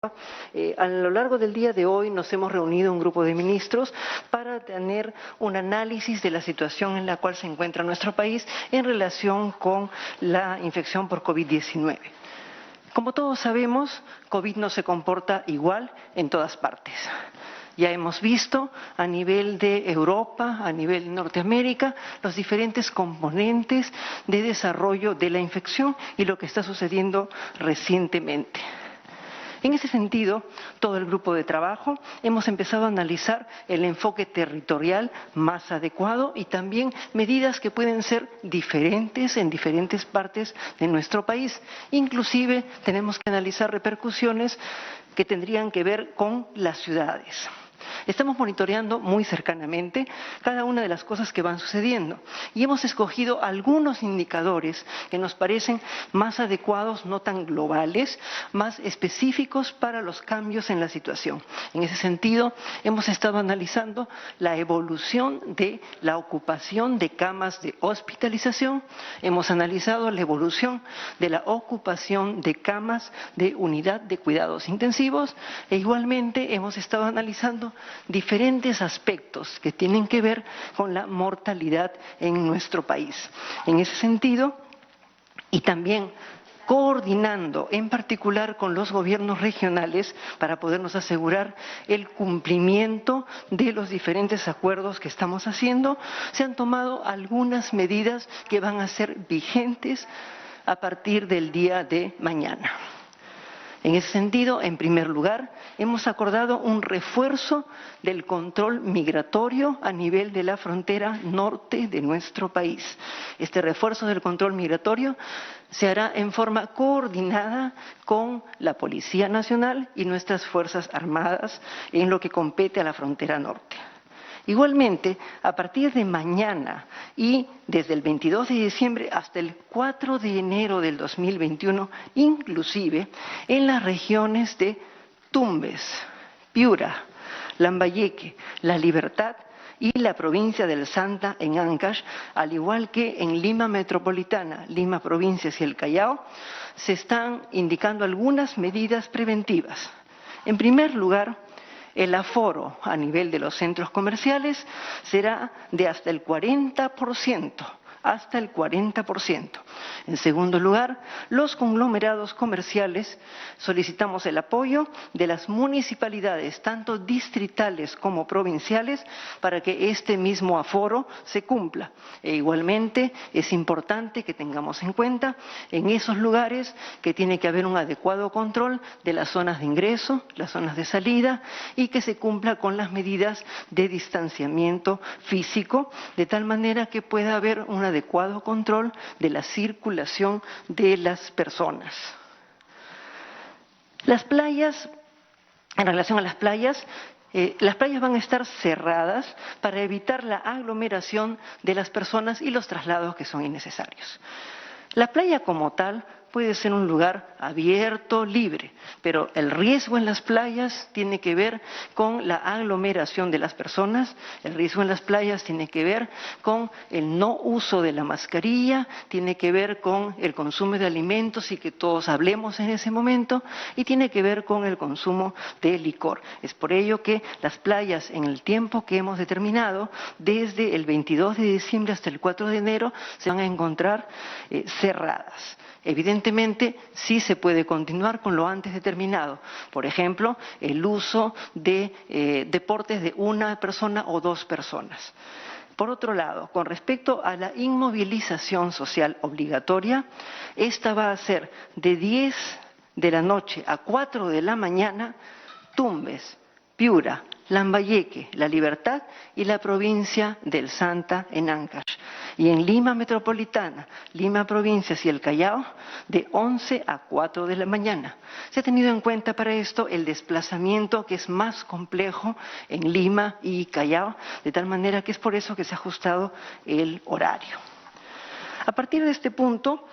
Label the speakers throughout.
Speaker 1: A lo largo del día de hoy nos hemos reunido un grupo de ministros para tener un análisis de la situación en la cual se encuentra nuestro país en relación con la infección por COVID-19. Como todos sabemos, COVID no se comporta igual en todas partes. Ya hemos visto a nivel de Europa, a nivel de Norteamérica, los diferentes componentes de desarrollo de la infección y lo que está sucediendo recientemente. En ese sentido, todo el grupo de trabajo hemos empezado a analizar el enfoque territorial más adecuado y también medidas que pueden ser diferentes en diferentes partes de nuestro país. Inclusive tenemos que analizar repercusiones que tendrían que ver con las ciudades. Estamos monitoreando muy cercanamente cada una de las cosas que van sucediendo y hemos escogido algunos indicadores que nos parecen más adecuados, no tan globales, más específicos para los cambios en la situación. En ese sentido, hemos estado analizando la evolución de la ocupación de camas de hospitalización, hemos analizado la evolución de la ocupación de camas de unidad de cuidados intensivos e igualmente hemos estado analizando diferentes aspectos que tienen que ver con la mortalidad en nuestro país. En ese sentido, y también coordinando en particular con los gobiernos regionales para podernos asegurar el cumplimiento de los diferentes acuerdos que estamos haciendo, se han tomado algunas medidas que van a ser vigentes a partir del día de mañana. En ese sentido, en primer lugar, hemos acordado un refuerzo del control migratorio a nivel de la frontera norte de nuestro país. Este refuerzo del control migratorio se hará en forma coordinada con la Policía Nacional y nuestras Fuerzas Armadas en lo que compete a la frontera norte. Igualmente, a partir de mañana y desde el 22 de diciembre hasta el 4 de enero del 2021, inclusive en las regiones de Tumbes, Piura, Lambayeque, La Libertad y la provincia del Santa en Ancash, al igual que en Lima Metropolitana, Lima Provincias y el Callao, se están indicando algunas medidas preventivas. En primer lugar, el aforo a nivel de los centros comerciales será de hasta el 40%, hasta el 40%. En segundo lugar, los conglomerados comerciales solicitamos el apoyo de las municipalidades, tanto distritales como provinciales, para que este mismo aforo se cumpla. E igualmente es importante que tengamos en cuenta en esos lugares que tiene que haber un adecuado control de las zonas de ingreso, las zonas de salida y que se cumpla con las medidas de distanciamiento físico, de tal manera que pueda haber un adecuado control de la circulación de las personas. Las playas, en relación a las playas van a estar cerradas para evitar la aglomeración de las personas y los traslados que son innecesarios. La playa como tal puede ser un lugar abierto, libre, pero el riesgo en las playas tiene que ver con la aglomeración de las personas, el riesgo en las playas tiene que ver con el no uso de la mascarilla, tiene que ver con el consumo de alimentos y que todos hablemos en ese momento, y tiene que ver con el consumo de licor. Es por ello que las playas en el tiempo que hemos determinado, desde el 22 de diciembre hasta el 4 de enero, se van a encontrar cerradas. Evidentemente, sí se puede continuar con lo antes determinado. Por ejemplo, el uso de deportes de una persona o dos personas. Por otro lado, con respecto a la inmovilización social obligatoria, esta va a ser de 10 de la noche a 4 de la mañana, Tumbes, Piura, Lambayeque, La Libertad y la provincia del Santa en Ancash. Y en Lima Metropolitana, Lima Provincias y el Callao, de 11 a 4 de la mañana. Se ha tenido en cuenta para esto el desplazamiento que es más complejo en Lima y Callao, de tal manera que es por eso que se ha ajustado el horario. A partir de este punto,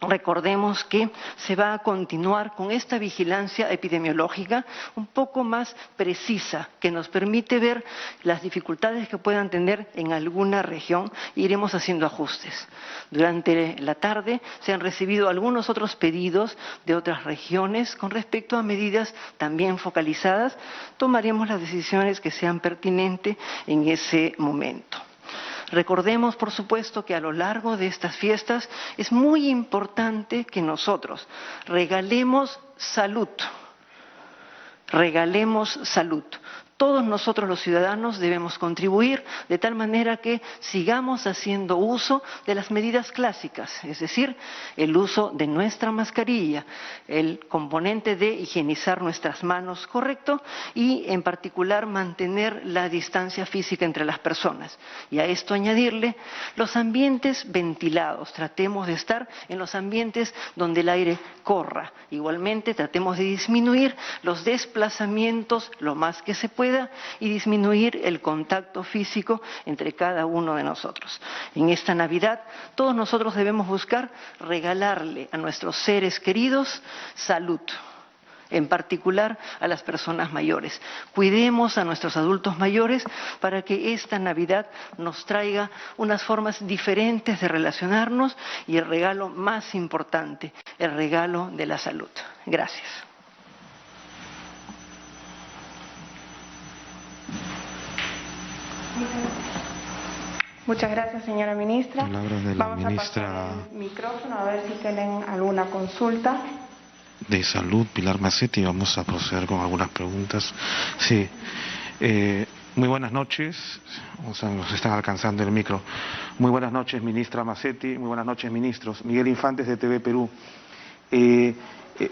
Speaker 1: Recordemos que se va a continuar con esta vigilancia epidemiológica un poco más precisa, que nos permite ver las dificultades que puedan tener en alguna región e iremos haciendo ajustes. Durante la tarde se han recibido algunos otros pedidos de otras regiones con respecto a medidas también focalizadas. Tomaremos las decisiones que sean pertinentes en ese momento. Recordemos, por supuesto, que a lo largo de estas fiestas es muy importante que nosotros regalemos salud. Regalemos salud. Todos nosotros los ciudadanos debemos contribuir de tal manera que sigamos haciendo uso de las medidas clásicas, es decir, el uso de nuestra mascarilla, el componente de higienizar nuestras manos correcto y en particular mantener la distancia física entre las personas. Y a esto añadirle los ambientes ventilados, tratemos de estar en los ambientes donde el aire corra. Igualmente tratemos de disminuir los desplazamientos lo más que se pueda y disminuir el contacto físico entre cada uno de nosotros. En esta Navidad todos nosotros debemos buscar regalarle a nuestros seres queridos salud, en particular a las personas mayores. Cuidemos a nuestros adultos mayores para que esta Navidad nos traiga unas formas diferentes de relacionarnos y el regalo más importante, el regalo de la salud. Gracias.
Speaker 2: Muchas gracias, señora ministra.
Speaker 3: Palabras de la
Speaker 2: Vamos
Speaker 3: ministra
Speaker 2: a pasar el micrófono a ver si tienen alguna consulta.
Speaker 3: de Salud, Pilar Macetti. Vamos a proceder con algunas preguntas. Sí. Muy buenas noches. O sea, nos están alcanzando el micro. Muy buenas noches, ministra Macetti. Muy buenas noches, ministros. Miguel Infantes, de TV Perú.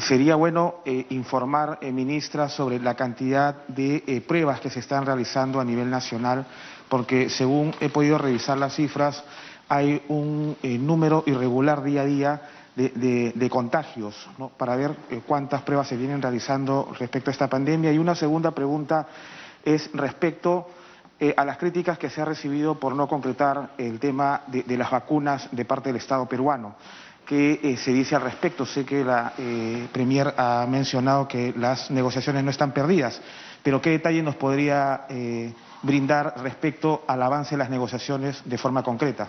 Speaker 3: Sería bueno informar, ministra, sobre la cantidad de pruebas que se están realizando a nivel nacional, porque según he podido revisar las cifras, hay un número irregular día a día de contagios, ¿no?, para ver cuántas pruebas se vienen realizando respecto a esta pandemia. Y una segunda pregunta es respecto a las críticas que se ha recibido por no concretar el tema de las vacunas de parte del Estado peruano. ¿Qué se dice al respecto? Sé que la Premier ha mencionado que las negociaciones no están perdidas, pero ¿qué detalle nos podría brindar respecto al avance de las negociaciones de forma concreta?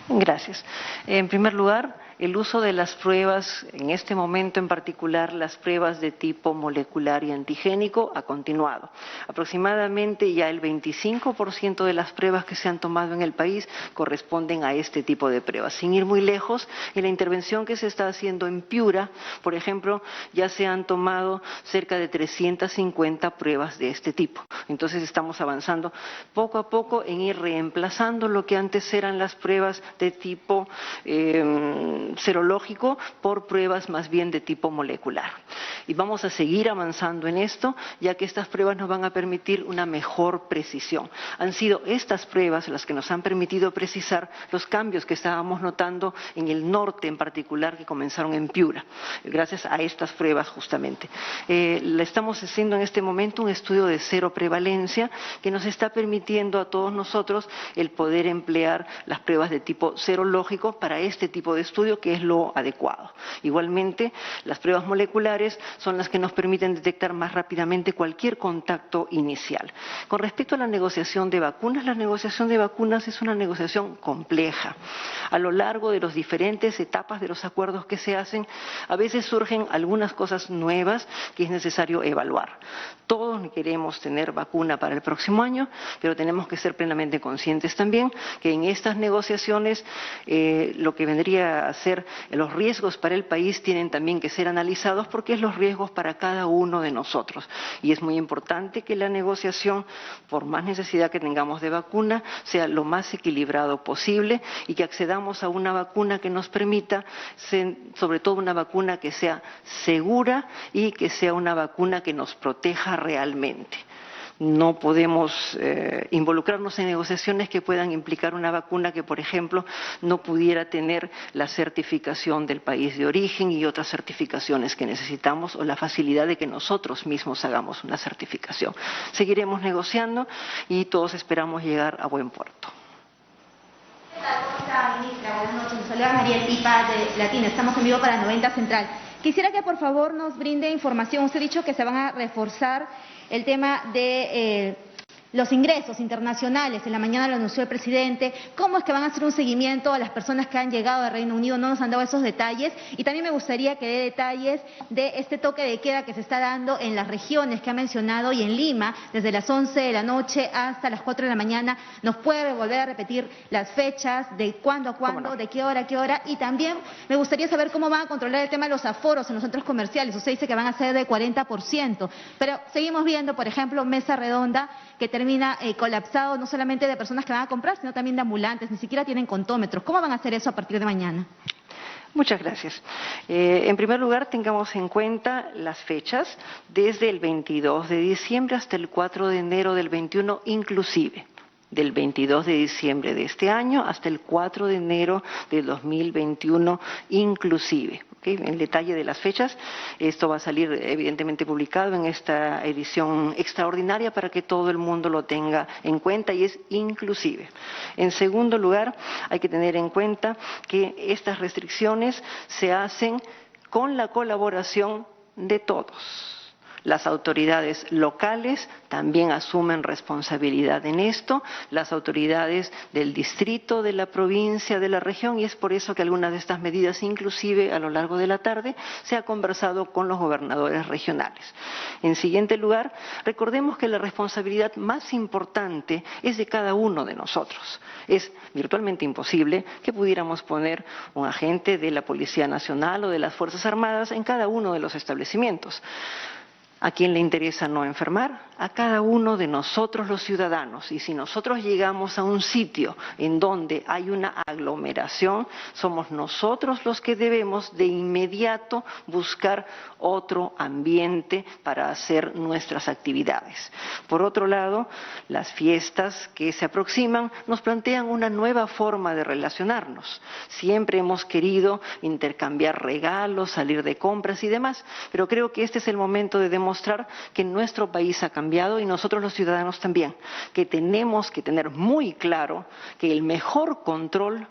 Speaker 1: Gracias. En primer lugar, el uso de las pruebas, en este momento en particular, las pruebas de tipo molecular y antigénico, ha continuado. Aproximadamente ya el 25% de las pruebas que se han tomado en el país corresponden a este tipo de pruebas. Sin ir muy lejos, en la intervención que se está haciendo en Piura, por ejemplo, ya se han tomado cerca de 350 pruebas de este tipo. Entonces estamos avanzando poco a poco en ir reemplazando lo que antes eran las pruebas de tipo serológico por pruebas más bien de tipo molecular. Y vamos a seguir avanzando en esto, ya que estas pruebas nos van a permitir una mejor precisión. Han sido estas pruebas las que nos han permitido precisar los cambios que estábamos notando en el norte en particular, que comenzaron en Piura, gracias a estas pruebas justamente. Le estamos haciendo en este momento un estudio de cero prevalencia que nos está permitiendo a todos nosotros el poder emplear las pruebas de tipo serológico para este tipo de estudio, que es lo adecuado. Igualmente, las pruebas moleculares son las que nos permiten detectar más rápidamente cualquier contacto inicial. Con respecto a la negociación de vacunas, la negociación de vacunas es una negociación compleja. A lo largo de las diferentes etapas de los acuerdos que se hacen, a veces surgen algunas cosas nuevas que es necesario evaluar. Todos queremos tener vacuna para el próximo año, pero tenemos que ser plenamente conscientes también que en estas negociaciones lo que vendría a ser los riesgos para el país tienen también que ser analizados, porque es los riesgos para cada uno de nosotros. Y es muy importante que la negociación, por más necesidad que tengamos de vacuna, sea lo más equilibrado posible y que accedamos a una vacuna que nos permita, sobre todo una vacuna que sea segura y que sea una vacuna que nos proteja realmente. No podemos involucrarnos en negociaciones que puedan implicar una vacuna que, por ejemplo, no pudiera tener la certificación del país de origen y otras certificaciones que necesitamos, o la facilidad de que nosotros mismos hagamos una certificación. Seguiremos negociando y todos esperamos llegar a buen puerto.
Speaker 4: ¿Cómo está, ministra? Buenas noches. Nos saluda María Tipa de Latina. Estamos en vivo para 90 Central. Quisiera que por favor nos brinde información. Usted ha dicho que se van a reforzar el tema de los ingresos internacionales. En la mañana lo anunció el presidente. ¿Cómo es que van a hacer un seguimiento a las personas que han llegado al Reino Unido? No nos han dado esos detalles. Y también me gustaría que dé detalles de este toque de queda que se está dando en las regiones que ha mencionado y en Lima, desde las 11 de la noche hasta las 4 de la mañana. ¿Nos puede volver a repetir las fechas, de cuándo a cuándo,
Speaker 1: no,
Speaker 4: de qué hora a qué hora? Y también me gustaría saber cómo van a controlar el tema de los aforos en los centros comerciales. Usted dice que van a ser de 40%, pero seguimos viendo, por ejemplo, Mesa Redonda, que termina colapsado no solamente de personas que van a comprar, sino también de ambulantes, ni siquiera tienen contómetros. ¿Cómo van a hacer eso a partir de mañana?
Speaker 1: Muchas gracias. En primer lugar, tengamos en cuenta las fechas desde el 22 de diciembre hasta el 4 de enero del 21 inclusive. Del 22 de diciembre de este año hasta el 4 de enero del 2021 inclusive. ¿Okay? En detalle de las fechas, esto va a salir evidentemente publicado en esta edición extraordinaria para que todo el mundo lo tenga en cuenta y es inclusive. En segundo lugar, hay que tener en cuenta que estas restricciones se hacen con la colaboración de todos. Las autoridades locales también asumen responsabilidad en esto, las autoridades del distrito, de la provincia, de la región, y es por eso que algunas de estas medidas, inclusive a lo largo de la tarde, se ha conversado con los gobernadores regionales. En siguiente lugar, recordemos que la responsabilidad más importante es de cada uno de nosotros. Es virtualmente imposible que pudiéramos poner un agente de la Policía Nacional o de las Fuerzas Armadas en cada uno de los establecimientos. ¿A quién le interesa no enfermar? A cada uno de nosotros los ciudadanos. Y si nosotros llegamos a un sitio en donde hay una aglomeración, somos nosotros los que debemos de inmediato buscar otro ambiente para hacer nuestras actividades. Por otro lado, las fiestas que se aproximan nos plantean una nueva forma de relacionarnos. Siempre hemos querido intercambiar regalos, salir de compras y demás, pero creo que este es el momento de demostrar que nuestro país ha cambiado y nosotros los ciudadanos también, que tenemos que tener muy claro que el mejor control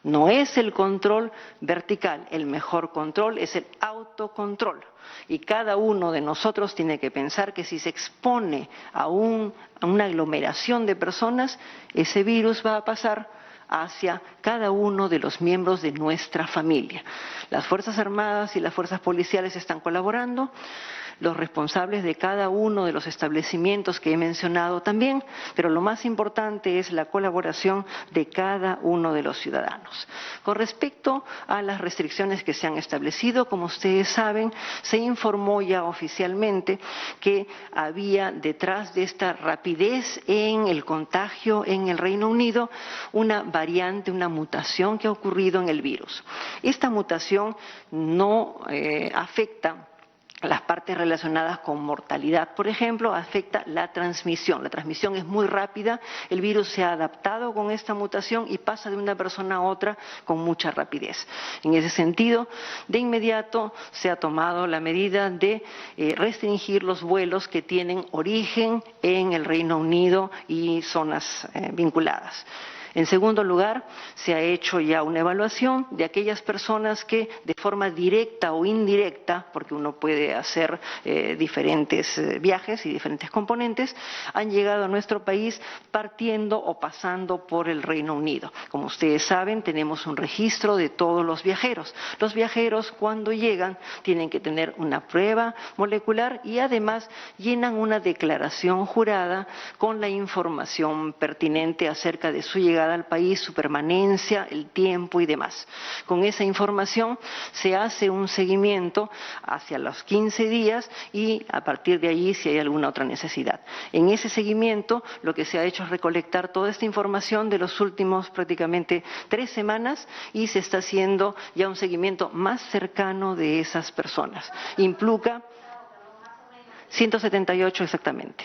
Speaker 1: no es el control vertical, el mejor control es el autocontrol. Y cada uno de nosotros tiene que pensar que si se expone a una aglomeración de personas, ese virus va a pasar hacia cada uno de los miembros de nuestra familia. Las Fuerzas Armadas y las Fuerzas Policiales están colaborando, los responsables de cada uno de los establecimientos que he mencionado también, pero lo más importante es la colaboración de cada uno de los ciudadanos. Con respecto a las restricciones que se han establecido, como ustedes saben, se informó ya oficialmente que había detrás de esta rapidez en el contagio en el Reino Unido una variante, una mutación que ha ocurrido en el virus. Esta mutación no afecta las partes relacionadas con mortalidad, por ejemplo, afecta la transmisión. La transmisión es muy rápida, el virus se ha adaptado con esta mutación y pasa de una persona a otra con mucha rapidez. En ese sentido, de inmediato se ha tomado la medida de restringir los vuelos que tienen origen en el Reino Unido y zonas vinculadas. En segundo lugar, se ha hecho ya una evaluación de aquellas personas que de forma directa o indirecta, porque uno puede hacer diferentes viajes y diferentes componentes, han llegado a nuestro país partiendo o pasando por el Reino Unido. Como ustedes saben, tenemos un registro de todos los viajeros. Los viajeros, cuando llegan, tienen que tener una prueba molecular y además llenan una declaración jurada con la información pertinente acerca de su llegada al país, su permanencia, el tiempo y demás. Con esa información se hace un seguimiento hacia los 15 días y a partir de allí si hay alguna otra necesidad. En ese seguimiento lo que se ha hecho es recolectar toda esta información de los últimos prácticamente 3 semanas y se está haciendo ya un seguimiento más cercano de esas personas. Implica 178 exactamente.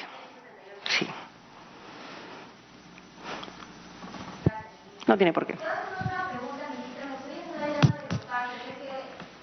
Speaker 1: Sí. No tiene por qué.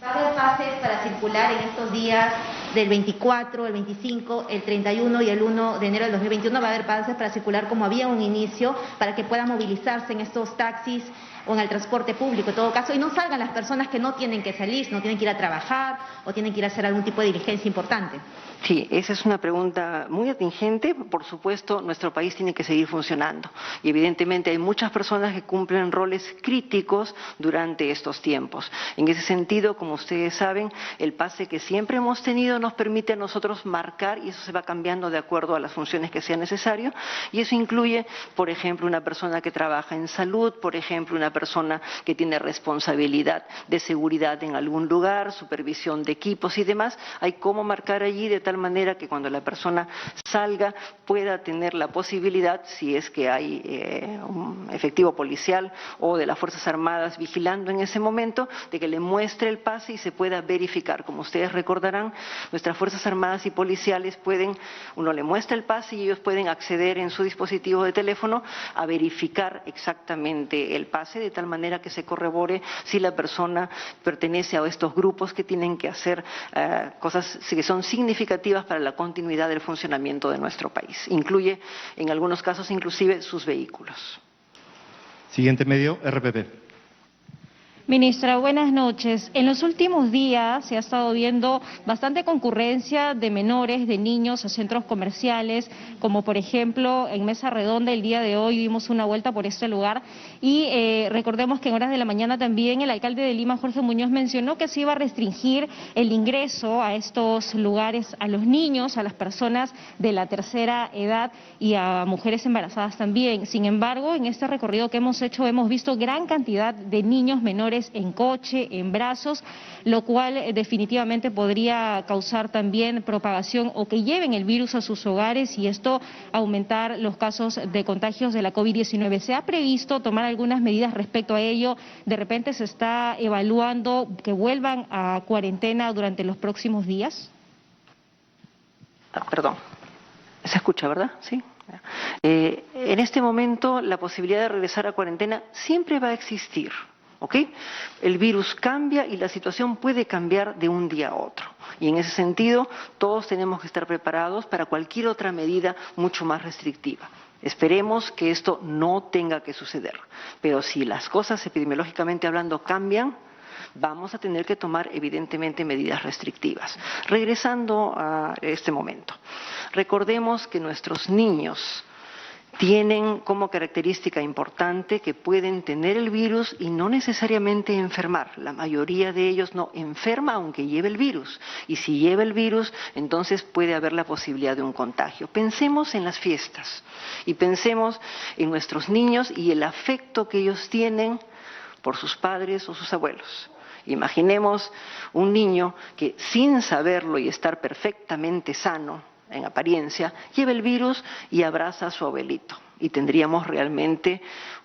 Speaker 4: ¿Va a haber pases para circular en estos días del 24, el 25, el 31 y el 1 de enero del 2021 va a haber pases para circular como había un inicio, para que puedan movilizarse en estos taxis o en el transporte público, en todo caso, y no salgan las personas que no tienen que salir, no tienen que ir a trabajar o tienen que ir a hacer algún tipo de diligencia importante.
Speaker 1: Sí, esa es una pregunta muy atingente. Por supuesto, nuestro país tiene que seguir funcionando y evidentemente hay muchas personas que cumplen roles críticos durante estos tiempos. En ese sentido, como ustedes saben, el pase que siempre hemos tenido nos permite a nosotros marcar, y eso se va cambiando de acuerdo a las funciones que sea necesario, y eso incluye, por ejemplo, una persona que trabaja en salud, por ejemplo, una persona que tiene responsabilidad de seguridad en algún lugar, supervisión de equipos y demás. Hay cómo marcar allí de tal manera que cuando la persona salga pueda tener la posibilidad, si es que hay un efectivo policial o de las Fuerzas Armadas vigilando en ese momento, de que le muestre el pase y se pueda verificar. Como ustedes recordarán, nuestras Fuerzas Armadas y policiales uno le muestra el pase y ellos pueden acceder en su dispositivo de teléfono a verificar exactamente el pase, de tal manera que se corrobore si la persona pertenece a estos grupos que tienen que hacer cosas que son significativas para la continuidad del funcionamiento de nuestro país. Incluye, en algunos casos, inclusive sus vehículos.
Speaker 5: Siguiente medio, RPP.
Speaker 6: Ministra, buenas noches. En los últimos días se ha estado viendo bastante concurrencia de menores, de niños a centros comerciales, como por ejemplo en Mesa Redonda el día de hoy dimos una vuelta por este lugar y recordemos que en horas de la mañana también el alcalde de Lima, Jorge Muñoz, mencionó que se iba a restringir el ingreso a estos lugares a los niños, a las personas de la tercera edad y a mujeres embarazadas también. Sin embargo, en este recorrido que hemos hecho hemos visto gran cantidad de niños menores en coche, en brazos, lo cual definitivamente podría causar también propagación o que lleven el virus a sus hogares y esto aumentar los casos de contagios de la COVID-19. ¿Se ha previsto tomar algunas medidas respecto a ello? ¿De repente se está evaluando que vuelvan a cuarentena durante los próximos días?
Speaker 1: Perdón, se escucha, ¿verdad? Sí. En este momento la posibilidad de regresar a cuarentena siempre va a existir. ¿Ok? El virus cambia y la situación puede cambiar de un día a otro. Y en ese sentido, todos tenemos que estar preparados para cualquier otra medida mucho más restrictiva. Esperemos que esto no tenga que suceder. Pero si las cosas epidemiológicamente hablando cambian, vamos a tener que tomar evidentemente medidas restrictivas. Regresando a este momento, recordemos que nuestros niños tienen como característica importante que pueden tener el virus y no necesariamente enfermar. La mayoría de ellos no enferma aunque lleve el virus. Y si lleva el virus, entonces puede haber la posibilidad de un contagio. Pensemos en las fiestas y pensemos en nuestros niños y el afecto que ellos tienen por sus padres o sus abuelos. Imaginemos un niño que sin saberlo y estar perfectamente sano, en apariencia, lleva el virus y abraza a su abuelito. Y tendríamos realmente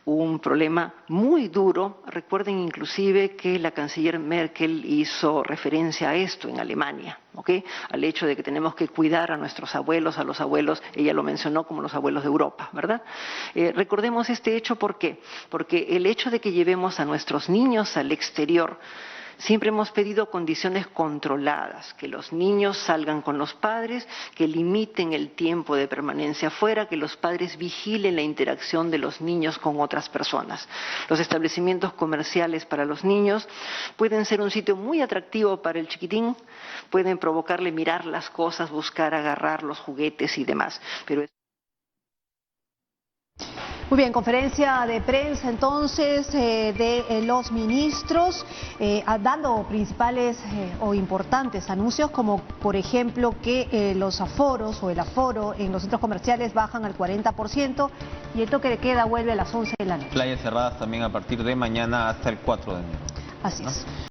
Speaker 1: un problema muy duro. Recuerden inclusive que la canciller Merkel hizo referencia a esto en Alemania, ¿ok? Al hecho de que tenemos que cuidar a nuestros abuelos, a los abuelos, ella lo mencionó como los abuelos de Europa, ¿verdad? Recordemos este hecho, ¿por qué? Porque el hecho de que llevemos a nuestros niños al exterior, siempre hemos pedido condiciones controladas, que los niños salgan con los padres, que limiten el tiempo de permanencia afuera, que los padres vigilen la interacción de los niños con otras personas. Los establecimientos comerciales para los niños pueden ser un sitio muy atractivo para el chiquitín, pueden provocarle mirar las cosas, buscar agarrar los juguetes y demás, pero
Speaker 7: Muy bien, conferencia de prensa entonces de los ministros dando principales o importantes anuncios como por ejemplo que los aforos o el aforo en los centros comerciales bajan al 40% y el toque de queda vuelve a las 11 de la noche.
Speaker 8: Playas cerradas también a partir de mañana hasta el 4 de enero.
Speaker 7: Así es.